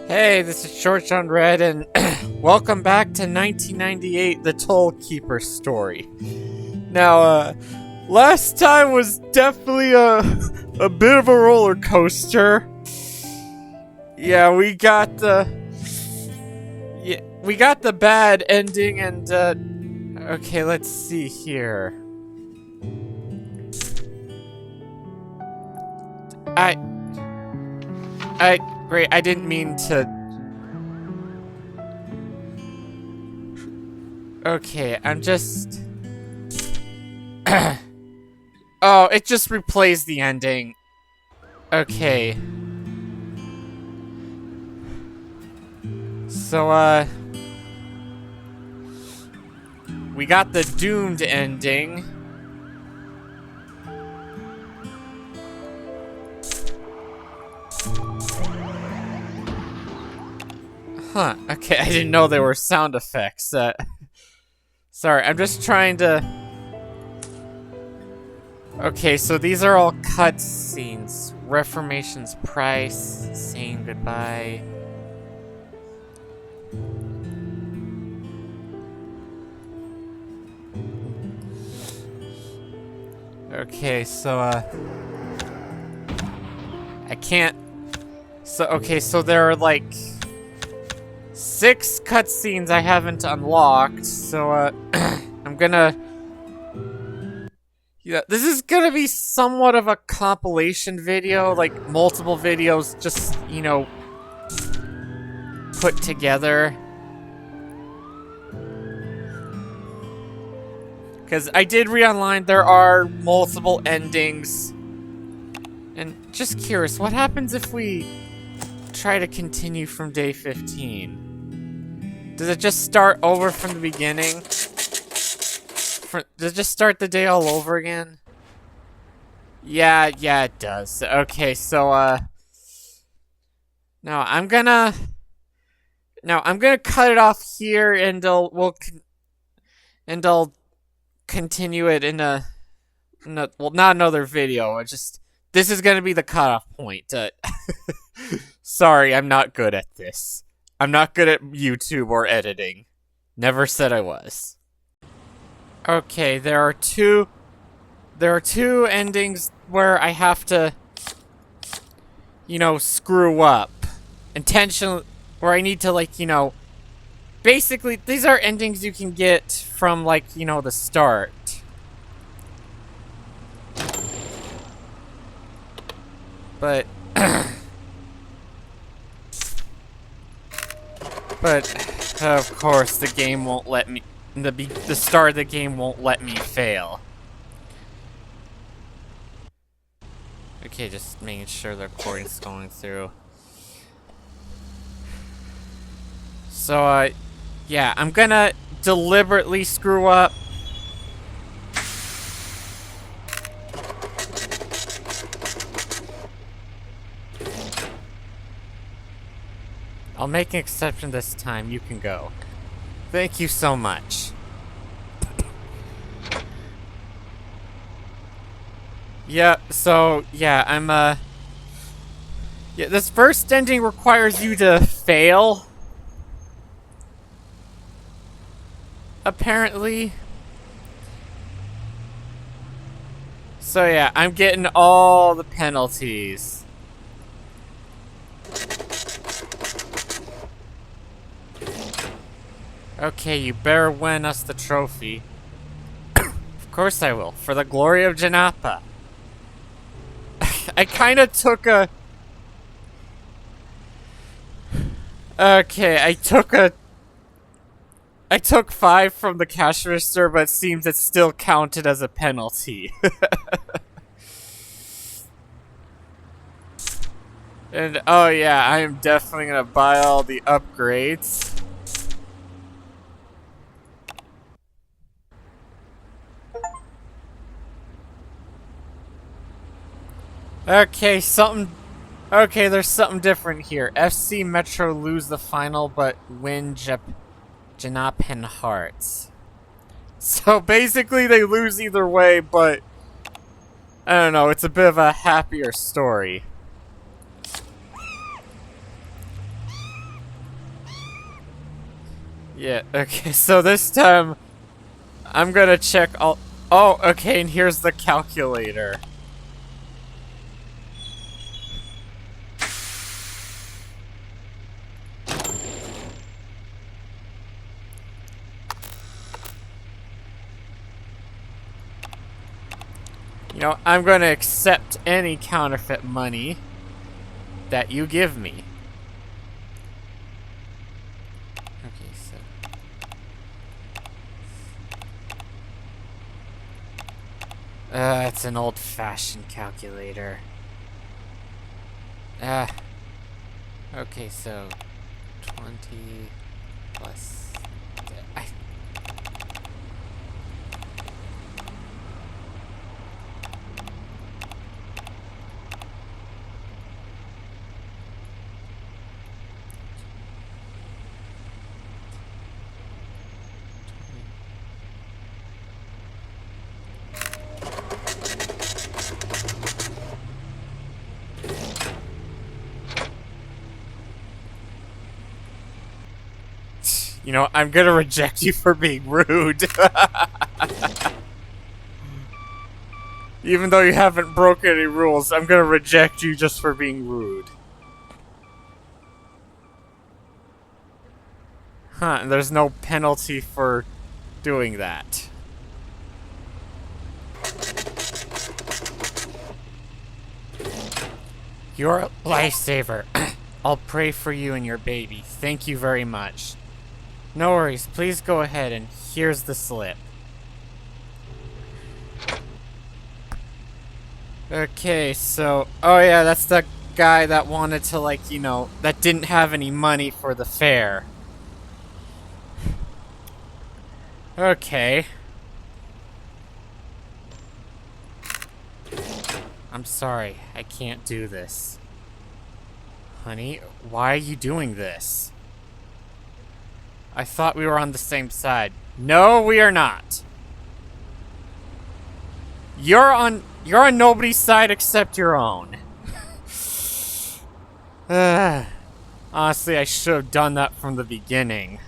Hey, this is Short on Red, and welcome back to 1998, The Toll Keeper story. Now, last time was definitely a bit of a roller coaster. Yeah, we got the bad ending, and okay, let's see here. Great, I didn't mean to... Okay, I'm just... Oh, it just replays the ending. Okay. So, we got the doomed ending. Huh, okay, I didn't know there were sound effects. Sorry, I'm just trying to... Okay, so these are all cutscenes. Reformation's price, saying goodbye. Okay, so, I can't... So, okay, so there are, like... 6 cutscenes I haven't unlocked, so, I'm gonna... Yeah, this is gonna be somewhat of a compilation video, like, multiple videos just, you know, put together. Because I did read online, there are multiple endings. And just curious, what happens if we try to continue from day 15? Does it just start over from the beginning? Does it just start the day all over again? Yeah, it does. Okay, so, now I'm gonna cut it off here, and I'll continue it in a well, not another video. This is gonna be the cutoff point. Sorry, I'm not good at this. I'm not good at YouTube or editing. Never said I was. Okay, there are two endings where I have to, you know, screw up. Intentionally, where I need to, like, you know, basically, these are endings you can get from, like, you know, the start. But, but, of course, the game won't let me, the start of the game won't let me fail. Okay, just making sure the recording's going through. So, yeah, I'm gonna deliberately screw up. I'll make an exception this time. You can go. Thank you so much. Yeah, so, yeah, yeah, this first ending requires you to fail. Apparently. So, yeah, I'm getting all the penalties. Okay, you better win us the trophy. Of course I will, for the glory of Janapa. I kinda took a... Okay, I took 5 from the cash register, but it seems it still counted as a penalty. And, oh yeah, I am definitely gonna buy all the upgrades. Okay, okay, there's something different here. FC Metro lose the final, but win Janapan Hearts. So basically they lose either way, but I don't know, it's a bit of a happier story. Yeah, okay, so this time I'm gonna check all. Oh, okay, and here's the calculator. You know, I'm gonna accept any counterfeit money that you give me. Okay, so. It's an old-fashioned calculator. Okay, so 20 plus. You know, I'm gonna reject you for being rude. Even though you haven't broken any rules, I'm gonna reject you just for being rude. Huh, and there's no penalty for doing that. You're a lifesaver. I'll pray for you and your baby. Thank you very much. No worries, please go ahead and here's the slip. Okay, so, oh yeah, that's the guy that wanted to, like, you know, that didn't have any money for the fair. Okay. I'm sorry, I can't do this. Honey, why are you doing this? I thought we were on the same side. No, we are not. You're on nobody's side except your own. Honestly, I should have done that from the beginning.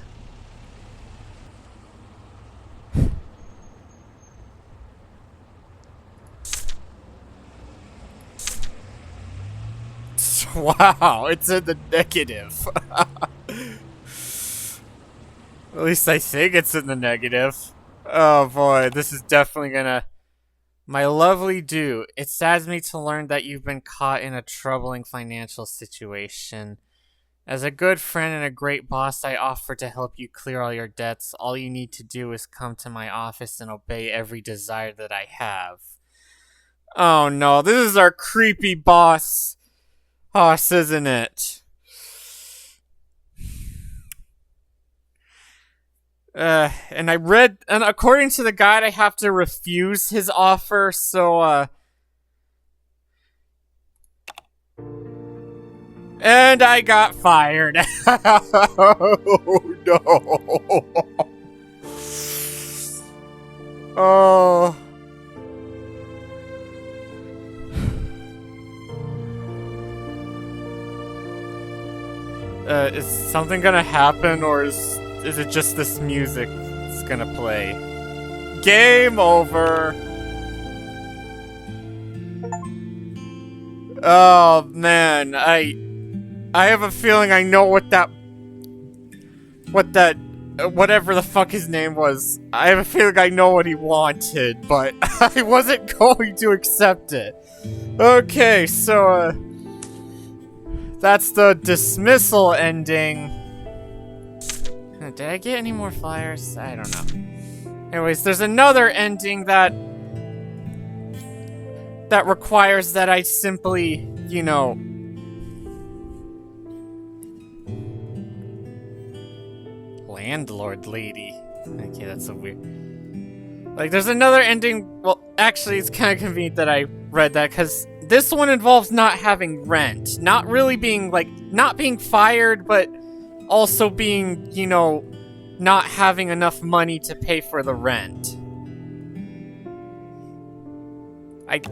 Wow, it's in the negative. At least I think it's in the negative. Oh boy, this is definitely gonna... My lovely Dew, it saddens me to learn that you've been caught in a troubling financial situation. As a good friend and a great boss, I offer to help you clear all your debts. All you need to do is come to my office and obey every desire that I have. Oh no, this is our creepy boss, isn't it? And according to the guide, I have to refuse his offer, so, and I got fired. Oh, no. Oh. Is something gonna happen, or is it just this music that's gonna play? Game over! Oh, man, I have a feeling I know whatever the fuck his name was. I have a feeling I know what he wanted, but I wasn't going to accept it. Okay, so, that's the dismissal ending. Did I get any more flyers? I don't know. Anyways, there's another ending that requires that I simply, you know... Landlord lady. Okay, that's so weird. Like, there's another ending... Well, actually, it's kind of convenient that I read that, because this one involves not having rent. Not really being, like, not being fired, but also being, you know, not having enough money to pay for the rent.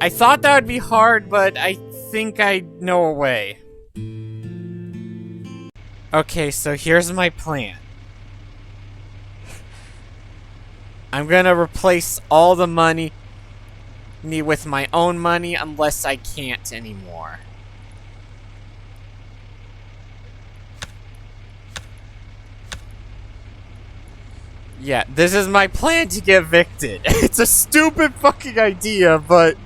I thought that would be hard, but I think I know a way. Okay, so here's my plan. I'm gonna replace all the money with my own money unless I can't anymore. Yeah, this is my plan to get evicted. It's a stupid fucking idea, but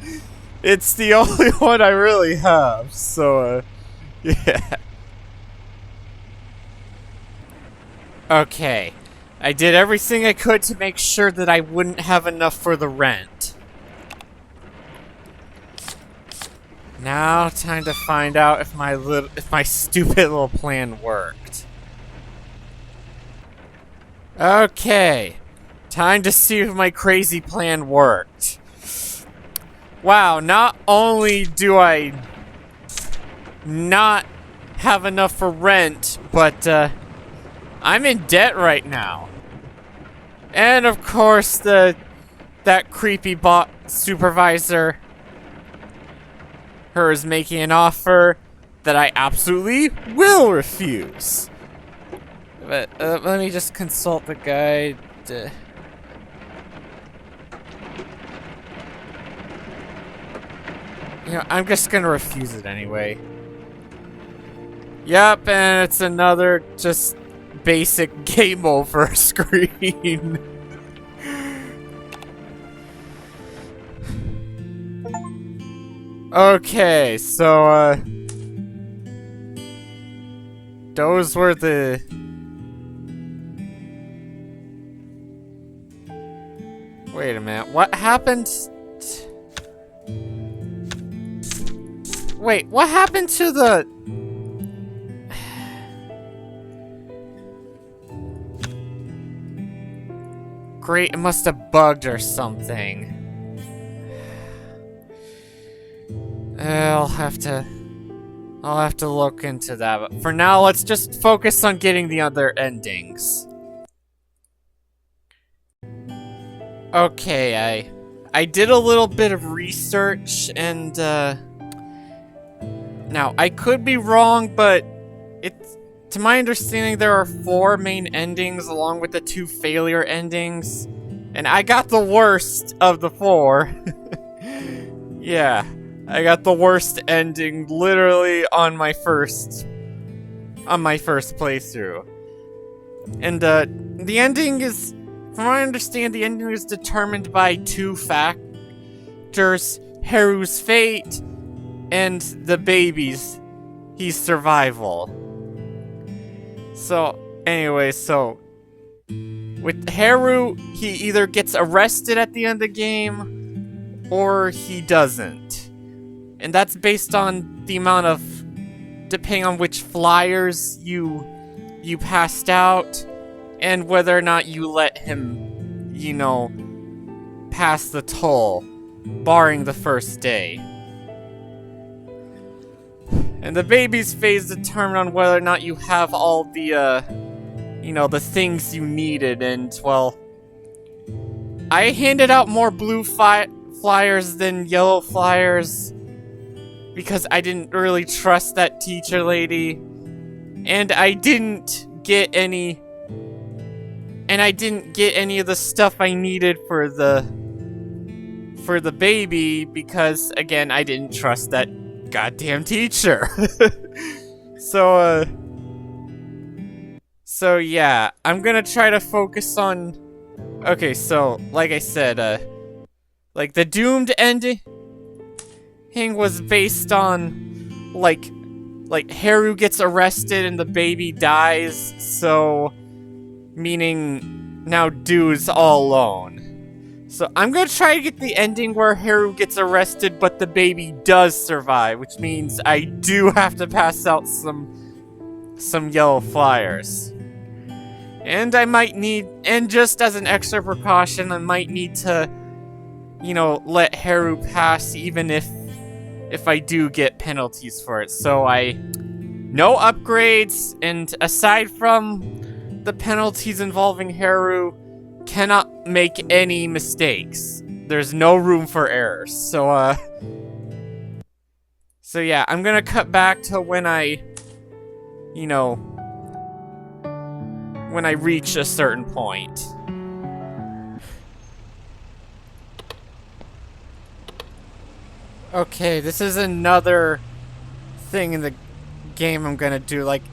it's the only one I really have, so, yeah. Okay. I did everything I could to make sure that I wouldn't have enough for the rent. Now, time to find out if my stupid little plan worked. Okay. Time to see if my crazy plan worked. Wow, not only do I not have enough for rent, but I'm in debt right now. And of course, that creepy bot supervisor, her is making an offer that I absolutely will refuse. But let me just consult the guide. You know, I'm just gonna refuse it anyway. Yep, and it's another just basic game over screen. Okay, so, those were the... Wait a minute, what happened? Wait, what happened to the... Great, it must have bugged or something. I'll have to look into that, but for now, let's just focus on getting the other endings. Okay, I did a little bit of research, and, now, I could be wrong, but to my understanding, there are 4 main endings along with the 2 failure endings, and I got the worst of the 4. Yeah. I got the worst ending literally on my first playthrough. And the ending is, from what I understand, the ending is determined by 2 factors: Haru's fate and the baby's survival. So anyway, with Haru, he either gets arrested at the end of the game or he doesn't. And that's based on the amount of, depending on which flyers you passed out, and whether or not you let him, you know, pass the toll, barring the first day. And the baby's phase determined on whether or not you have all the, you know, the things you needed, and, well, I handed out more blue flyers than yellow flyers, because I didn't really trust that teacher lady, and I didn't get any of the stuff I needed for the baby, because again, I didn't trust that goddamn teacher. So yeah, I'm gonna try to focus on, okay, so like I said, like the doomed ending was based on, like Haru gets arrested and the baby dies, so meaning now Dude's all alone. So I'm gonna try to get the ending where Haru gets arrested but the baby does survive, which means I do have to pass out some yellow flyers. And I might need, and just as an extra precaution, I might need to, you know, let Haru pass even if I do get penalties for it. So no upgrades, and aside from the penalties involving Haru, cannot make any mistakes. There's no room for errors. So yeah, I'm gonna cut back to when I, you know, when I reach a certain point. Okay, this is another thing in the game I'm gonna do. Like,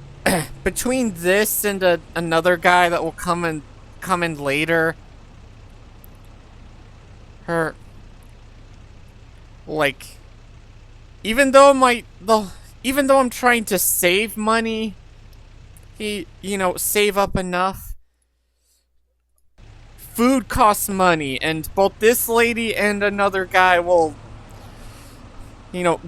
between this and another guy that will come in later, her, like, even though even though I'm trying to save money, save up enough. Food costs money, and both this lady and another guy will,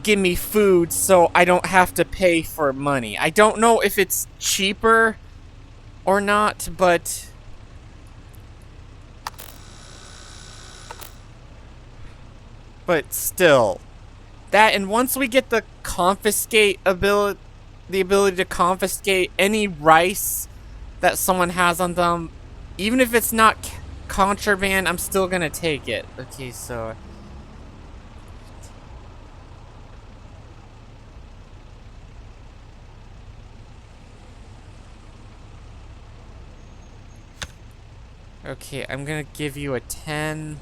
give me food so I don't have to pay for money. I don't know if it's cheaper or not, but still. That, and once we get the ability to confiscate any rice that someone has on them, even if it's not contraband, I'm still gonna take it. Okay, so okay, I'm gonna give you a 10.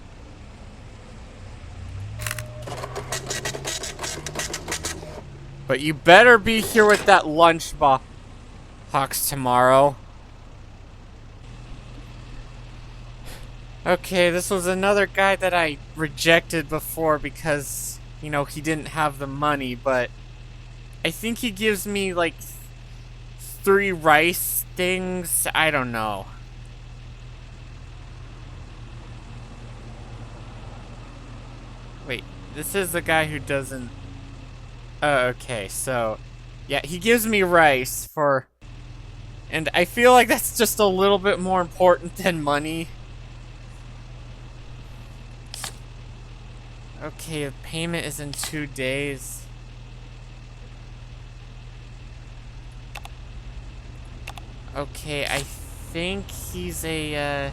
But you better be here with that lunch box tomorrow. Okay, this was another guy that I rejected before because, he didn't have the money, but I think he gives me, like, 3 rice things. I don't know. Wait, this is the guy who doesn't... Oh, okay, so... Yeah, he gives me rice for... And I feel like that's just a little bit more important than money. Okay, the payment is in 2 days. Okay, I think he's a,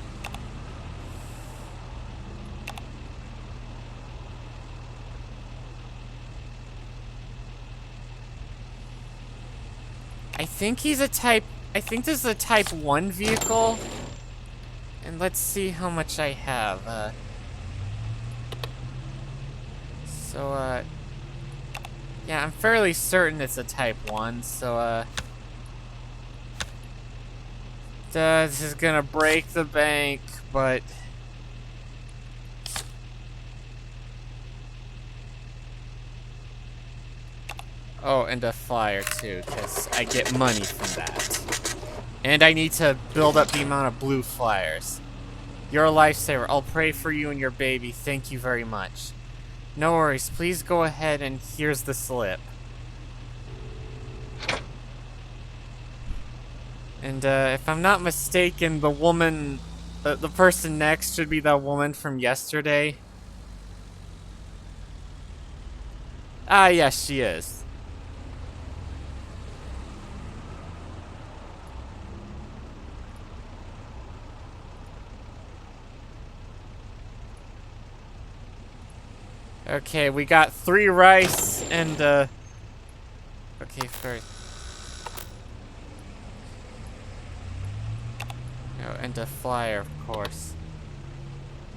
I think he's a type... I think this is a Type 1 vehicle. And let's see how much I have. Yeah, I'm fairly certain it's a Type 1, so, this is gonna break the bank, but... Oh, and a flyer, too, because I get money from that. And I need to build up the amount of blue flyers. You're a lifesaver. I'll pray for you and your baby. Thank you very much. No worries. Please go ahead, and here's the slip. And, if I'm not mistaken, the woman... the person next should be that woman from yesterday. Ah, yes, she is. Okay, we got 3 rice and, okay, first. Oh, and a flyer, of course.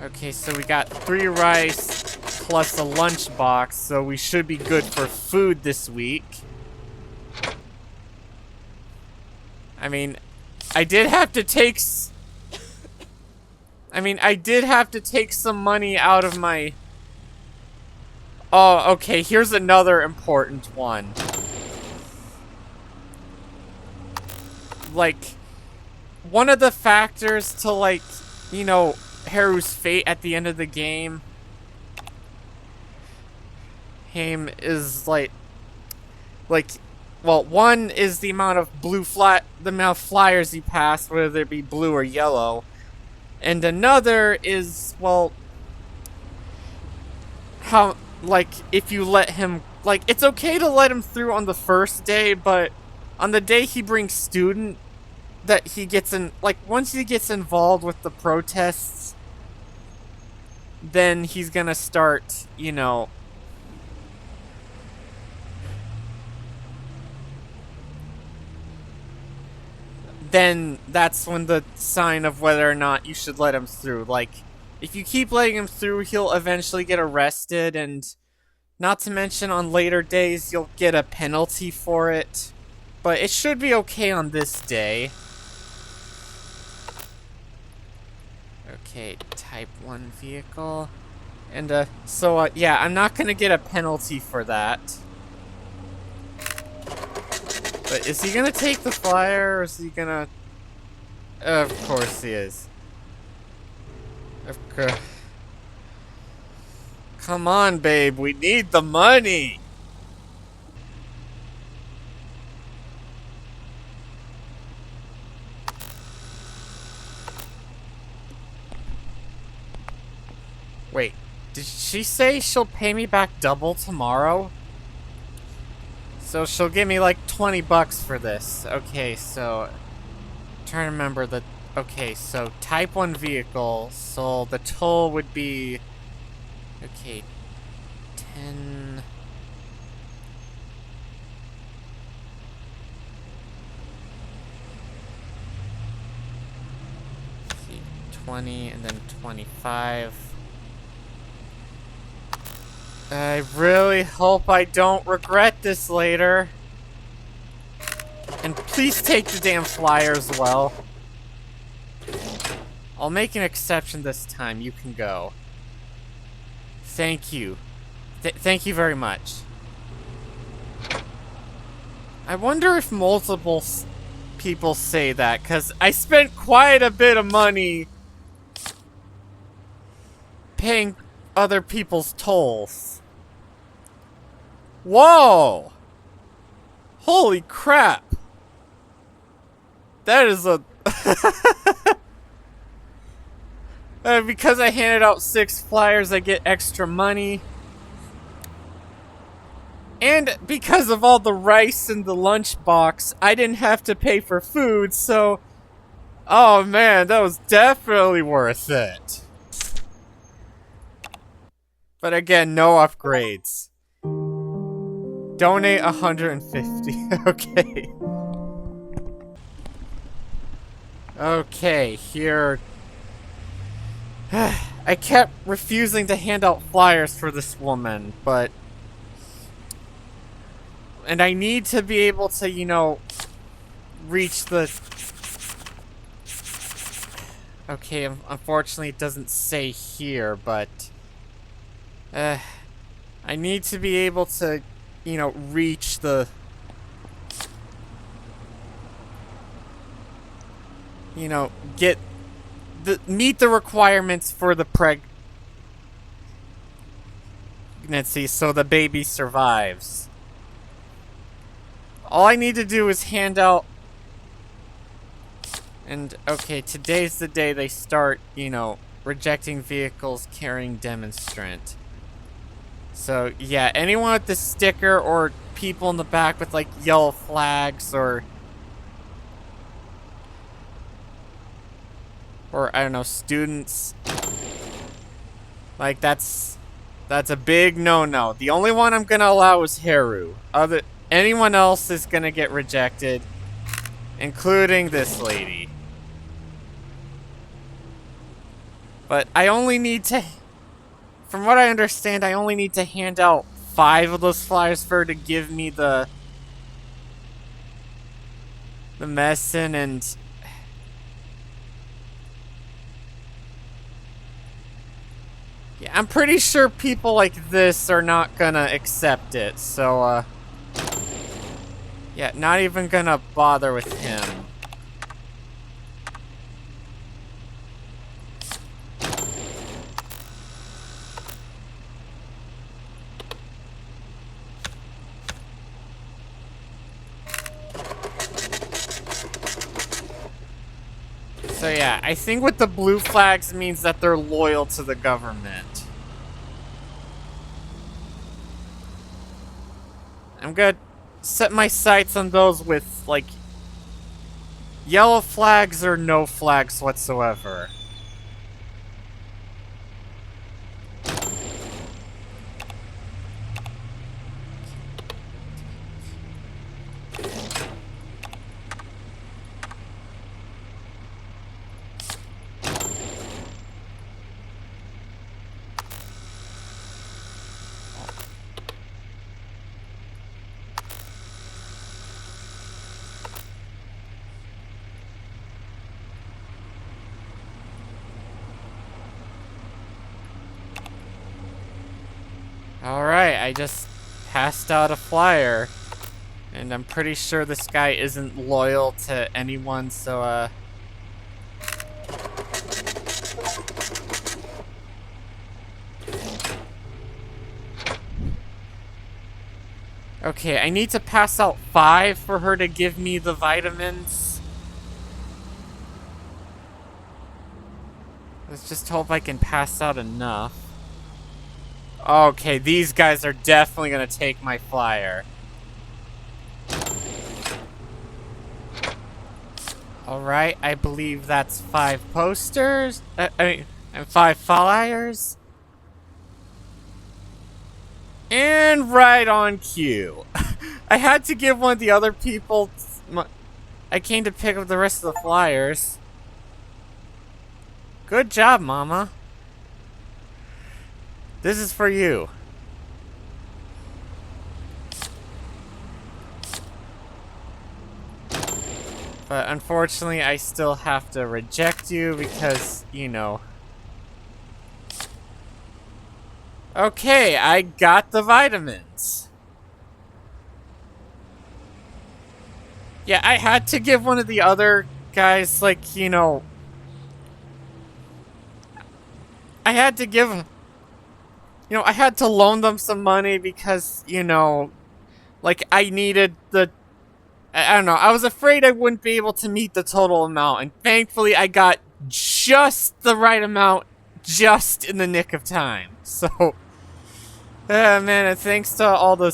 Okay, so we got 3 rice plus a lunch box, so we should be good for food this week. I mean, I did have to take some money out of my... Oh, okay, here's another important one. Like, one of the factors to, like, Haru's fate at the end of the game is, like, well, one is the amount of the amount of flyers he passed, whether it be blue or yellow. And another is, well, how... Like, if you let him... Like, it's okay to let him through on the first day, but on the day he brings student, that he gets in... Like, once he gets involved with the protests, then he's gonna start, then that's when the sign of whether or not you should let him through. Like, if you keep letting him through, he'll eventually get arrested, and Not to mention on later days you'll get a penalty for it. But it should be okay on this day. Okay, type 1 vehicle. And, yeah, I'm not gonna get a penalty for that. But is he gonna take the flyer, or is he gonna... Of course he is. Of course. Come on, babe, we need the money! Wait, did she say she'll pay me back double tomorrow? So she'll give me like 20 bucks for this. Okay, so... I'm trying to remember the... Okay, so type 1 vehicle, so the toll would be... Okay, 10... Let's see, 20 and then 25... I really hope I don't regret this later. And please take the damn flyer as well. I'll make an exception this time. You can go. Thank you. Thank you very much. I wonder if multiple people say that, because I spent quite a bit of money paying other people's tolls. Whoa! Holy crap! That is a... because I handed out 6 flyers, I get extra money. And because of all the rice in the lunchbox, I didn't have to pay for food, so... Oh man, that was definitely worth it. But again, no upgrades. Donate 150. Okay. Okay, here... I kept refusing to hand out flyers for this woman, but... And I need to be able to, you know, reach the... Okay, unfortunately it doesn't say here, but... I need to be able to, you know, reach the... You know, meet the requirements for the pregnancy so the baby survives. All I need to do is hand out... And, okay, today's the day they start, you know, rejecting vehicles carrying demonstrant. So, yeah, anyone with the sticker or people in the back with, like, yellow flags or, I don't know, students. Like, that's a big no-no. The only one I'm gonna allow is Haru. Anyone else is gonna get rejected, including this lady. But I only need to... From what I understand, I only need to hand out 5 of those flyers for her to give me the medicine, and... Yeah, I'm pretty sure people like this are not gonna accept it, so, yeah, not even gonna bother with him. So yeah, I think with the blue flags means that they're loyal to the government. I'm gonna set my sights on those with, like, yellow flags or no flags whatsoever. Alright, I just passed out a flyer. And I'm pretty sure this guy isn't loyal to anyone, so, okay, I need to pass out 5 for her to give me the vitamins. Let's just hope I can pass out enough. Okay, these guys are definitely gonna take my flyer. Alright, I believe that's 5 posters. And 5 flyers. And right on cue. I had to give one of the other people... I came to pick up the rest of the flyers. Good job, Mama. This is for you. But unfortunately, I still have to reject you because, you know. Okay, I got the vitamins. Yeah, I had to give one of the other guys, like, you know... I had to give... You know, I had to loan them some money because, you know... Like, I needed the... I don't know, I was afraid I wouldn't be able to meet the total amount, and thankfully I got just the right amount, just in the nick of time. So... man, and thanks to all the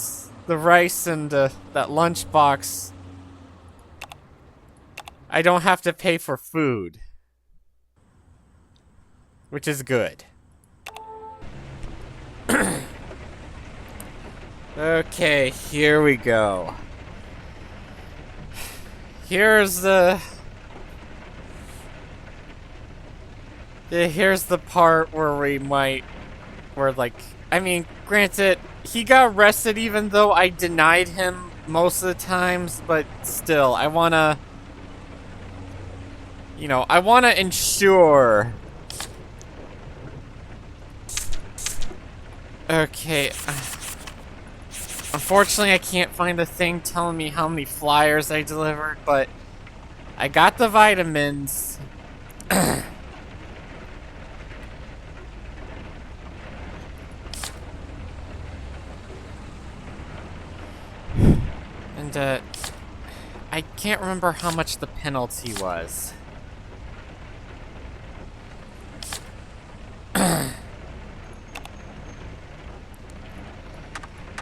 rice and that lunchbox, I don't have to pay for food. Which is good. Okay, here we go. Here's the part where we might... Where, like... I mean, granted, he got arrested even though I denied him most of the times, but still, I wanna... You know, I wanna ensure... Okay. Unfortunately, I can't find a thing telling me how many flyers I delivered, but... I got the vitamins. And, I can't remember how much the penalty was.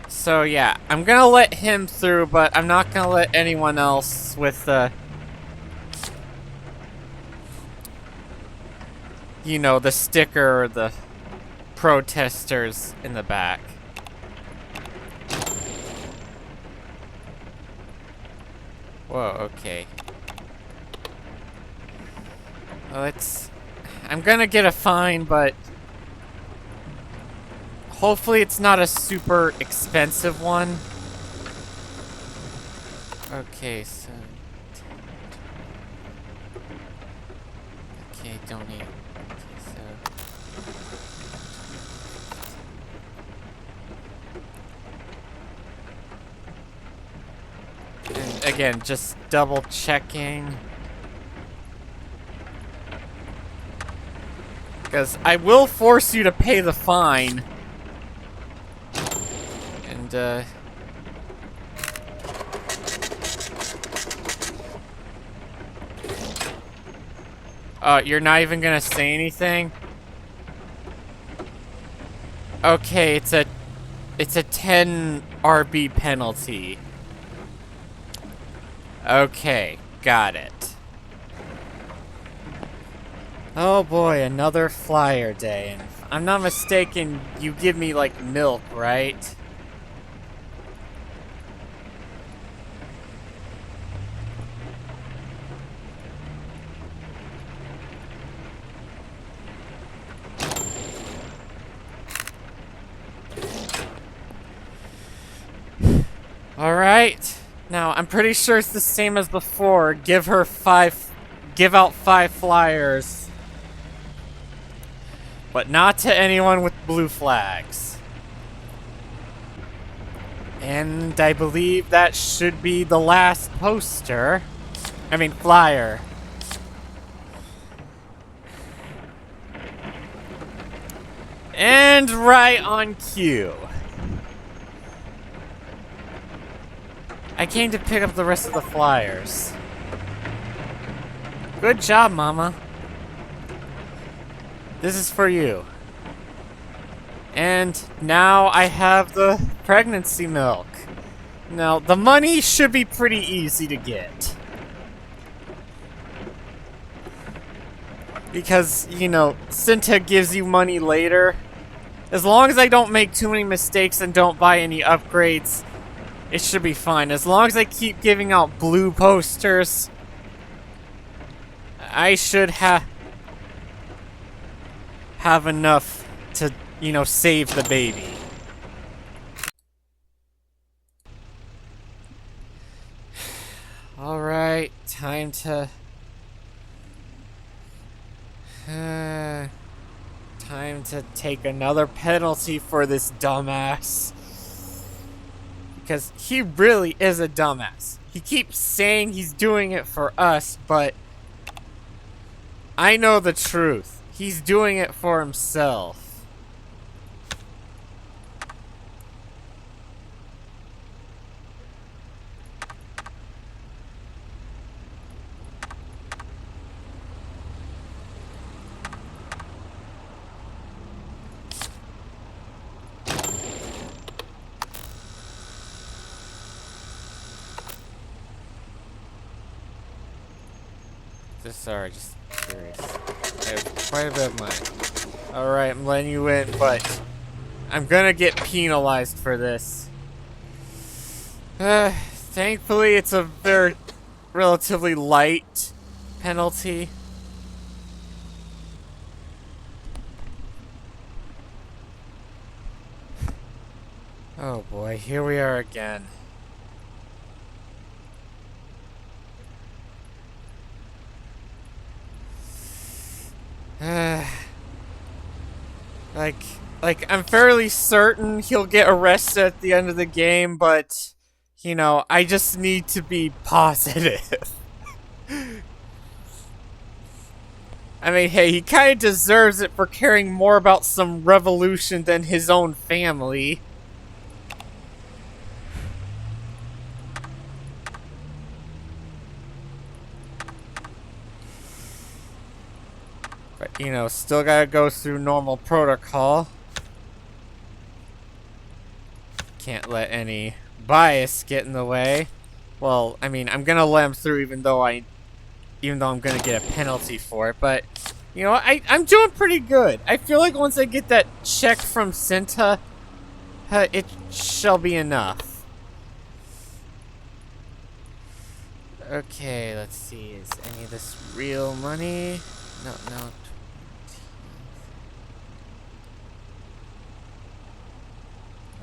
So, yeah, I'm gonna let him through, but I'm not gonna let anyone else with, you know, the sticker or the protesters in the back. Whoa, okay. Well, I'm gonna get a fine, but... Hopefully it's not a super expensive one. Okay, so... Okay, donate. Okay, so... And again, just double checking. Because I will force you to pay the fine. And, you're not even gonna say anything? Okay, it's a 10 RB penalty. Okay, got it. Oh boy, another flyer day. And if I'm not mistaken, you give me, like, milk, right? Alright. Now, I'm pretty sure it's the same as before. Give out 5 flyers. But not to anyone with blue flags. And I believe that should be the last poster. I mean, flyer. And right on cue. I came to pick up the rest of the flyers. Good job, Mama. This is for you. And now I have the pregnancy milk. Now, the money should be pretty easy to get. Because, you know, Cinta gives you money later. As long as I don't make too many mistakes and don't buy any upgrades, it should be fine. As long as I keep giving out blue posters, I should have enough to, you know, save the baby. Alright, time to... time to take another penalty for this dumbass. Because he really is a dumbass. He keeps saying he's doing it for us, but I know the truth. He's doing it for himself. Sorry, just curious. I have quite a bit of money. Alright, I'm letting you in, but I'm gonna get penalized for this. Thankfully, it's a very relatively light penalty. Oh boy, here we are again. Like, I'm fairly certain he'll get arrested at the end of the game, but, you know, I just need to be positive. I mean, hey, he kind of deserves it for caring more about some revolution than his own family. But, you know, still gotta go through normal protocol. Can't let any bias get in the way. Well, I mean, I'm gonna let him through even though I'm gonna get a penalty for it, but you know, I'm doing pretty good. I feel like once I get that check from Cinta, it shall be enough. Okay, let's see, is any of this real money? No.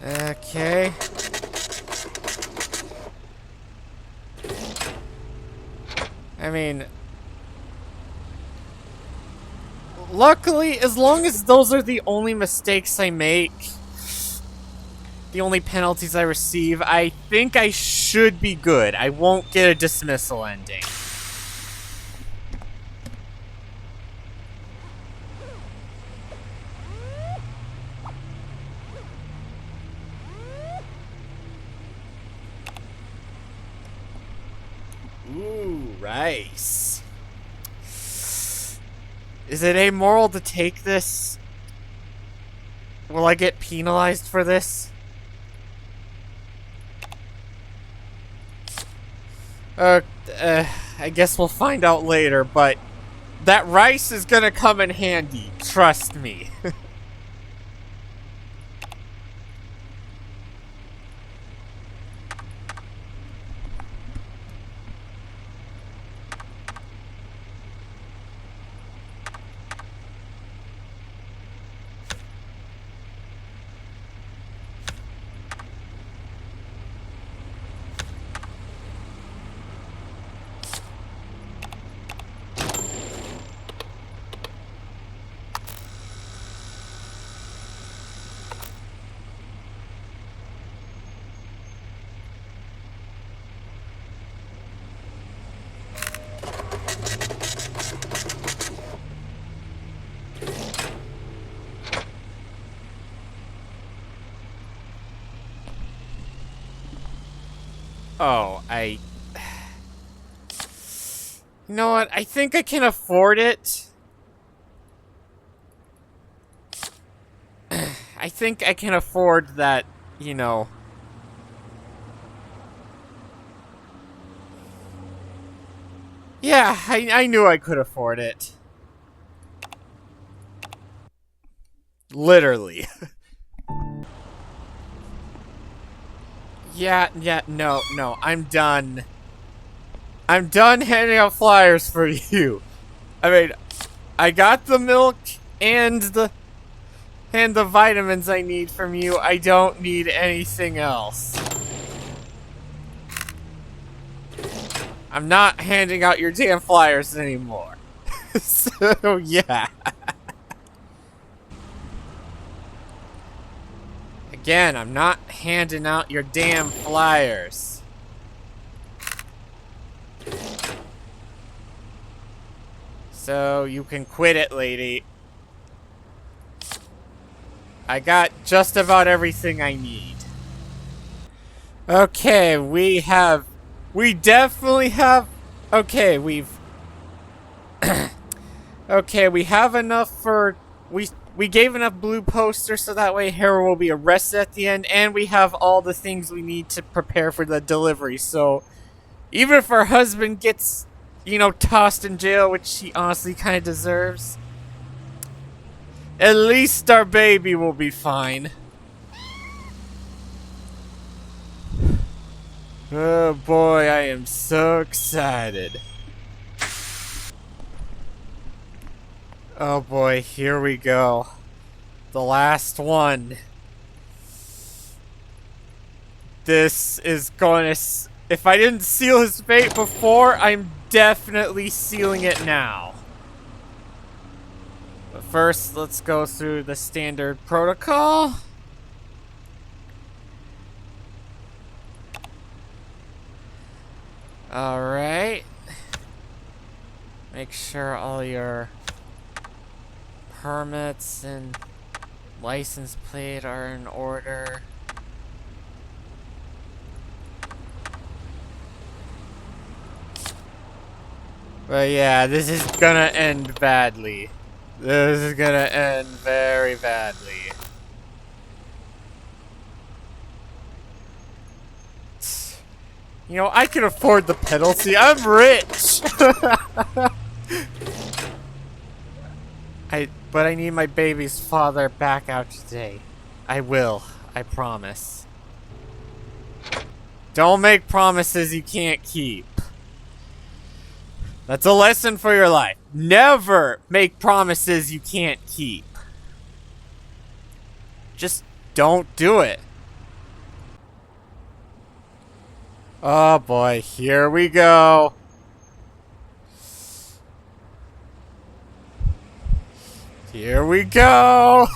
Okay. I mean, luckily, as long as those are the only mistakes I make, the only penalties I receive, I think I should be good. I won't get a dismissal ending. Ooh, rice. Is it amoral to take this? Will I get penalized for this? I guess we'll find out later, but that rice is gonna come in handy. Trust me. Oh, You know what? I think I can afford it. I think I can afford that, you know. Yeah, I knew I could afford it. Literally. Yeah, no, I'm done. I'm done handing out flyers for you. I mean, I got the milk and the vitamins I need from you. I don't need anything else. I'm not handing out your damn flyers anymore. So, yeah. Again, I'm not handing out your damn flyers. So, you can quit it, lady. I got just about everything I need. Okay, we definitely have, okay, okay, we have enough for, we gave enough blue posters so that way Harold will be arrested at the end, and we have all the things we need to prepare for the delivery, so even if our husband gets, you know, tossed in jail, which he honestly kind of deserves, at least our baby will be fine. Oh boy, I am so excited. Oh boy, here we go. The last one. This is going to... If I didn't seal his fate before, I'm definitely sealing it now. But first, let's go through the standard protocol. Alright. Make sure all your permits and license plate are in order. But yeah, this is gonna end badly. This is gonna end very badly. You know, I can afford the penalty. I'm rich! But I need my baby's father back out today. I will. I promise. Don't make promises you can't keep. That's a lesson for your life. Never make promises you can't keep. Just don't do it. Oh boy, here we go. Here we go.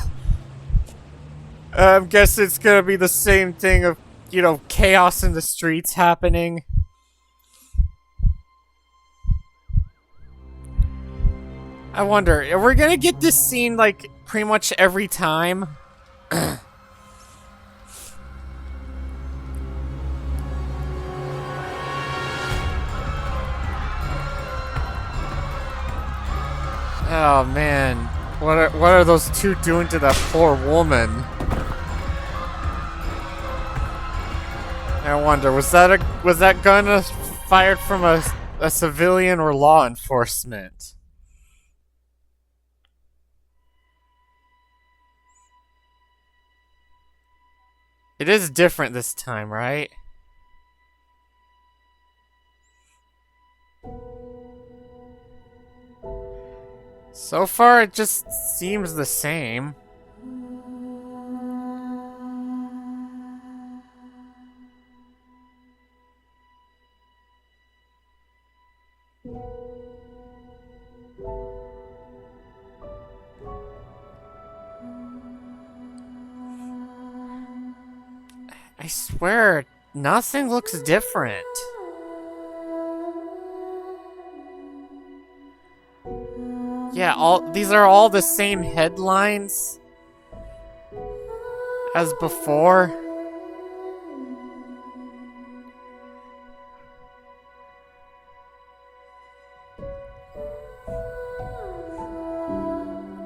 I guess it's gonna be the same thing of, you know, chaos in the streets happening. I wonder, are we gonna get this scene like pretty much every time? Oh man, what are those two doing to that poor woman? I wonder, was that gun fired from a civilian or law enforcement? It is different this time, right? So far, it just seems the same. I swear, nothing looks different. Yeah, these are all the same headlines as before.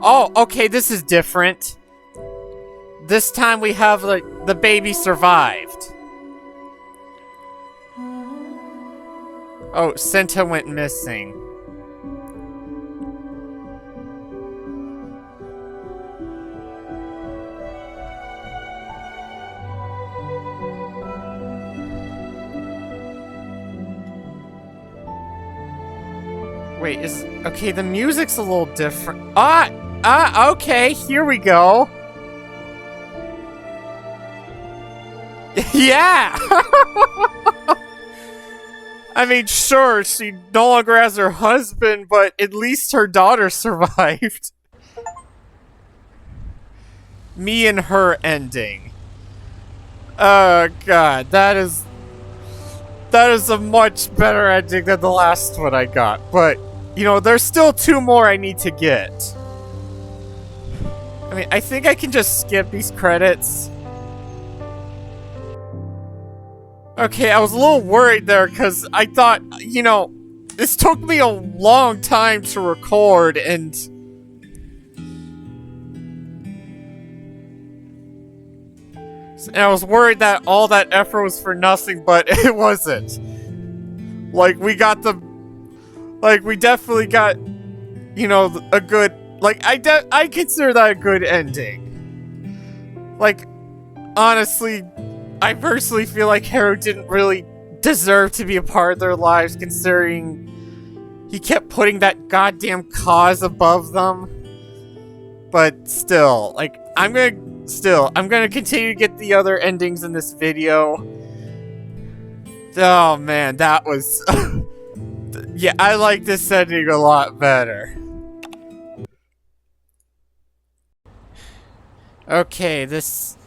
Oh, okay, this is different. This time we have, like, the baby survived. Oh, Senta went missing. Wait, okay, the music's a little different. Okay, here we go. Yeah! I mean, sure, she no longer has her husband, but at least her daughter survived. Me and her ending. Oh god, that is a much better ending than the last one I got, but, you know, there's still 2 more I need to get. I mean, I think I can just skip these credits. Okay, I was a little worried there, because I thought, you know, this took me a long time to record, and I was worried that all that effort was for nothing, but it wasn't. Like, we definitely got, you know, a good, like, I consider that a good ending. Like, honestly, I personally feel like Haru didn't really deserve to be a part of their lives, considering he kept putting that goddamn cause above them. But still, like, I'm gonna continue to get the other endings in this video. Oh man, that was... yeah, I like this ending a lot better. Okay, this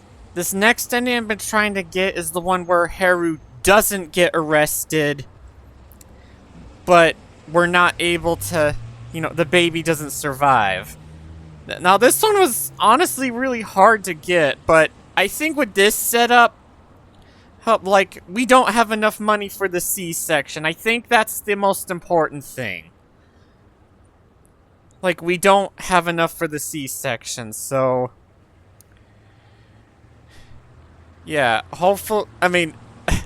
next ending I've been trying to get is the one where Haru doesn't get arrested, but we're not able to, you know, the baby doesn't survive. Now, this one was honestly really hard to get, but I think with this setup, like, we don't have enough money for the C-section. I think that's the most important thing. Like, we don't have enough for the C-section, so... yeah, hopefully... I mean,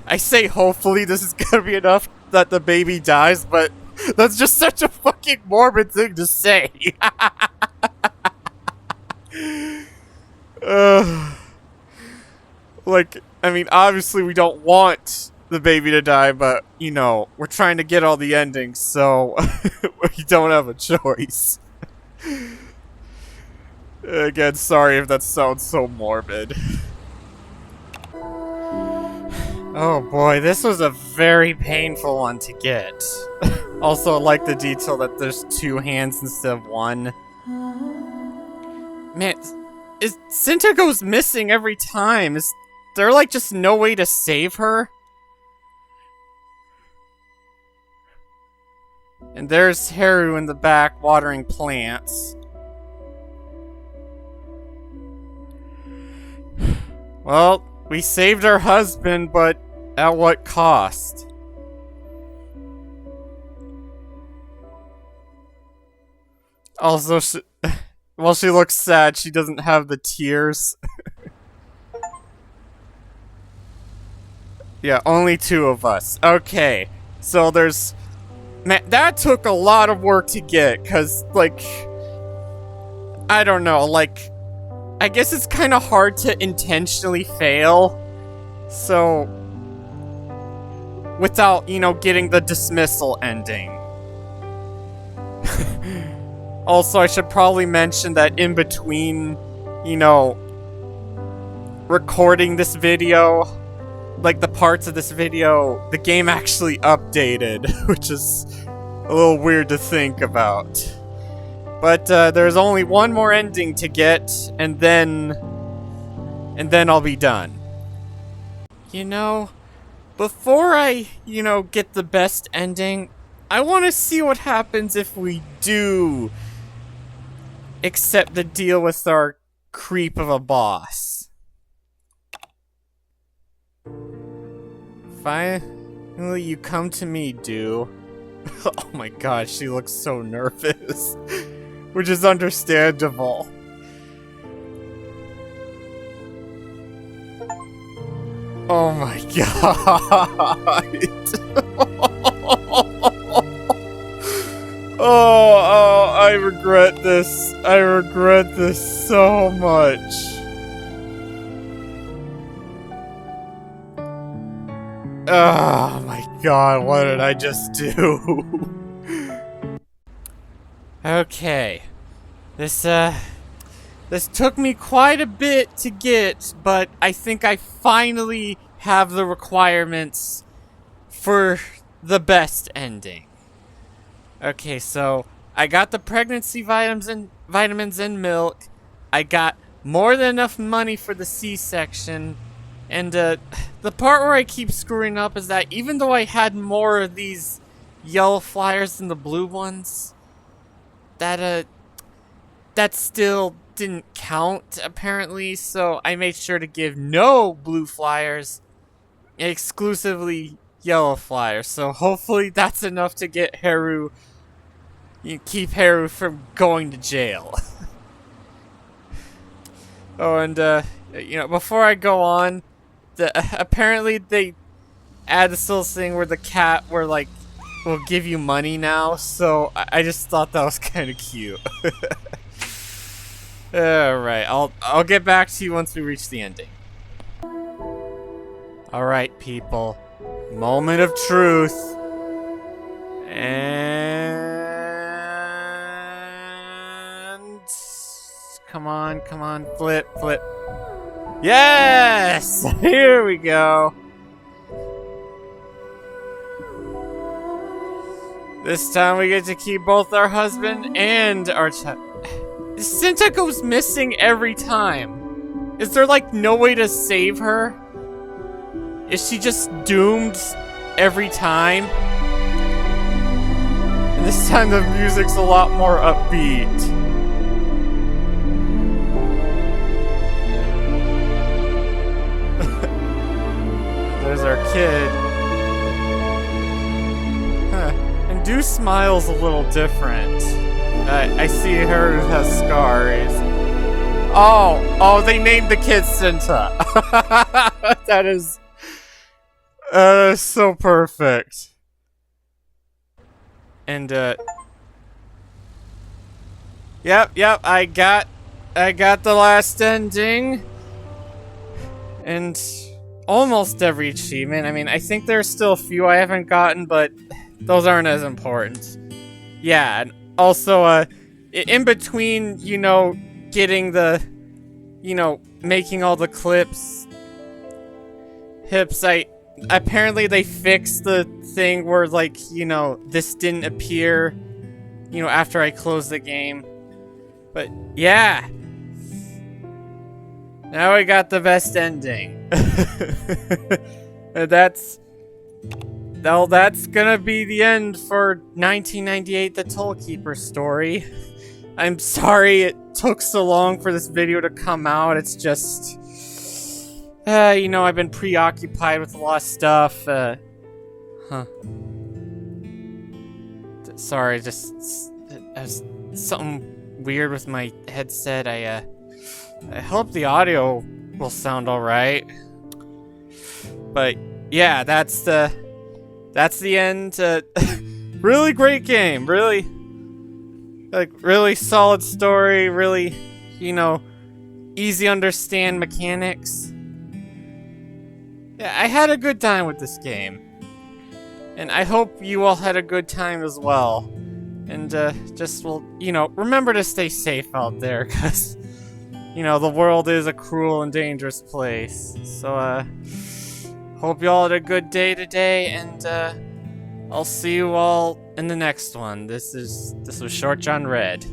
I say hopefully this is gonna be enough that the baby dies, but that's just such a fucking morbid thing to say. Like, I mean, obviously we don't want the baby to die, but, you know, we're trying to get all the endings, so we don't have a choice. Again, sorry if that sounds so morbid. Oh boy, this was a very painful one to get. Also, I like the detail that there's 2 hands instead of 1. Man, Senta goes missing every time. Is there, like, just no way to save her? And there's Haru in the back watering plants. Well, we saved her husband, but at what cost? Also, while she looks sad, she doesn't have the tears. Yeah, only 2 of us. Okay, so there's... man, that took a lot of work to get, because, like... I don't know, like... I guess it's kind of hard to intentionally fail. So... without, you know, getting the dismissal ending. Also, I should probably mention that in between, you know, recording this video, like the parts of this video, the game actually updated, which is a little weird to think about. But there's only one more ending to get, and then I'll be done. You know, before I, you know, get the best ending, I want to see what happens if we do accept the deal with our creep of a boss. Finally, you come to me, Do. Oh my god, she looks so nervous. which is understandable. Oh my god. Oh, I regret this. I regret this so much. Oh my god, what did I just do? Okay. This took me quite a bit to get, but I think I finally have the requirements for the best ending. Okay, so I got the pregnancy vitamins and milk. I got more than enough money for the C-section. And the part where I keep screwing up is that even though I had more of these yellow flyers than the blue ones, that still didn't count, apparently, so I made sure to give no blue flyers, exclusively yellow flyers, so hopefully that's enough to get Haru, keep Haru from going to jail. Oh, and, before I go on, apparently they add this little thing where the cat will give you money now, so I just thought that was kind of cute. Alright, I'll get back to you once we reach the ending. Alright, people. Moment of truth. And... Come on, flip. Yes! Here we go. This time we get to keep both our husband and our child. Cinta goes missing every time. Is there no way to save her? Is she just doomed every time? And this time the music's a lot more upbeat. There's our kid. Huh. And Deuce smiles a little different. I see her who has scars. Oh, they named the kid Cinta. That is so perfect. And yep, I got the last ending. And almost every achievement. I mean, I think there's still a few I haven't gotten, but those aren't as important. Yeah, and also, in between, getting the, making all the clips, apparently they fixed the thing where, this didn't appear, after I closed the game. But, yeah. Now we got the best ending. That's gonna be the end for 1998 The Tollkeeper story. I'm sorry it took so long for this video to come out. It's just... I've been preoccupied with a lot of stuff. Sorry, just... something weird with my headset. I hope the audio will sound alright. But, yeah, that's the end. Really great game. Really solid story. Really, easy to understand mechanics. Yeah, I had a good time with this game. And I hope you all had a good time as well. And, remember to stay safe out there, because, the world is a cruel and dangerous place. So, hope you all had a good day today, and, I'll see you all in the next one. This was Short John Red.